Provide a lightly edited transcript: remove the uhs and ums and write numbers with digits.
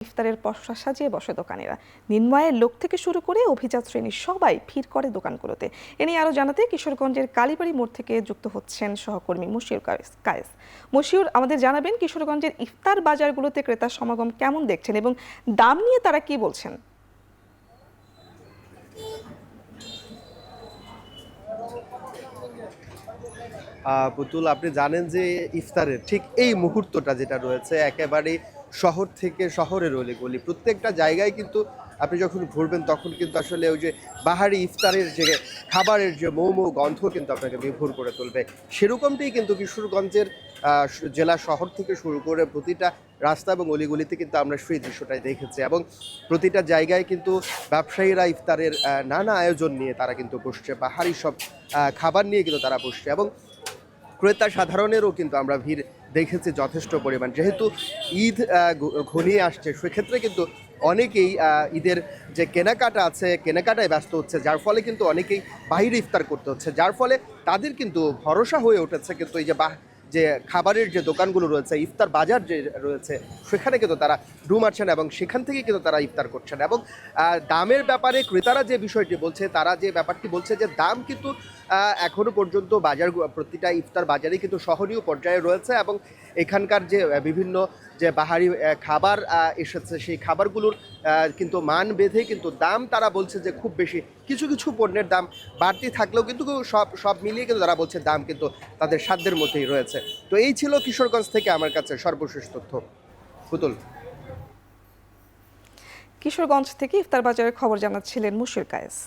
ইফতারের পসরা সাজিয়ে বসে দোকানিরা। নির্ময়ের লোক থেকে শুরু করে অভিজাত শ্রেণীর সবাই ভিড় করে দোকানগুলোতে। এ নিয়ে আরও জানাতে কিশোরগঞ্জের কালীবাড়ি মোড় থেকে যুক্ত হচ্ছেন সহকর্মী মশিউর কায়েস। মশিউর, আমাদের জানাবেন কিশোরগঞ্জের ইফতার বাজারগুলোতে ক্রেতার সমাগম কেমন দেখছেন এবং দাম নিয়ে তারা কি বলছেন? পুতুল, আপনি জানেন যে ইফতারের ঠিক এই মুহূর্তটা যেটা রয়েছে একেবারে শহর থেকে শহরের অলিগলি প্রত্যেকটা জায়গায় কিন্তু আপনি যখন ঘুরবেন তখন কিন্তু আসলে ওই যে বাহারি ইফতারের যে খাবারের যে মৌ গন্ধ কিন্তু আপনাকে বিভোর করে তুলবে। সেরকমটাই কিন্তু কিশোরগঞ্জের জেলা শহর থেকে শুরু করে প্রতিটা রাস্তা এবং অলিগলিতে কিন্তু আমরা সেই দৃশ্যটাই দেখেছি এবং প্রতিটা জায়গায় কিন্তু ব্যবসায়ীরা ইফতারের নানা আয়োজন নিয়ে তারা কিন্তু বসছে, বাহারি সব খাবার নিয়ে কিন্তু তারা বসছে এবং ক্রেতা সাধারণেরও কিন্তু আমরা ভিড় দেখেছি যথেষ্ট পরিমাণ। যেহেতু ঈদ ঘনিয়ে আসছে সেক্ষেত্রে কিন্তু অনেকেই ঈদের যে কেনাকাটা আছে কেনাকাটায় ব্যস্ত হচ্ছে, যার ফলে কিন্তু অনেকেই বাইরে ইফতার করতে হচ্ছে, যার ফলে তাদের কিন্তু ভরসা হয়ে উঠেছে কিন্তু এই যে খাবারের যে দোকানগুলো রয়েছে, ইফতার বাজার যে রয়েছে সেখানে কিন্তু তারা ডু মারছেন এবং সেখান থেকে কিন্তু তারা ইফতার করছেন। এবং দামের ব্যাপারে ক্রেতারা যে বিষয়টি বলছে, তারা যে ব্যাপারটি বলছে যে দাম কিন্তু এখনও পর্যন্ত বাজার প্রতিটা ইফতার বাজারে কিন্তু সহনীয় পর্যায়ে রয়েছে এবং এখানকার যে বিভিন্ন যে বাহারি খাবার এসেছে সেই খাবারগুলোর কিন্তু মান বেঁধে কিন্তু দাম তারা বলছে যে খুব বেশি, কিছু কিছু পণ্যের দাম বাড়তি থাকলেও কিন্তু সব মিলিয়ে কিন্তু তারা বলছে দাম কিন্তু তাদের সাধ্যের মধ্যেই রয়েছে। তো এই ছিল কিশোরগঞ্জ থেকে আমার কাছে সর্বশেষ তথ্য। পুতুল। কিশোরগঞ্জ থেকে ইফতার বাজারের খবর জানাচ্ছিলেন মশিউর কায়েস।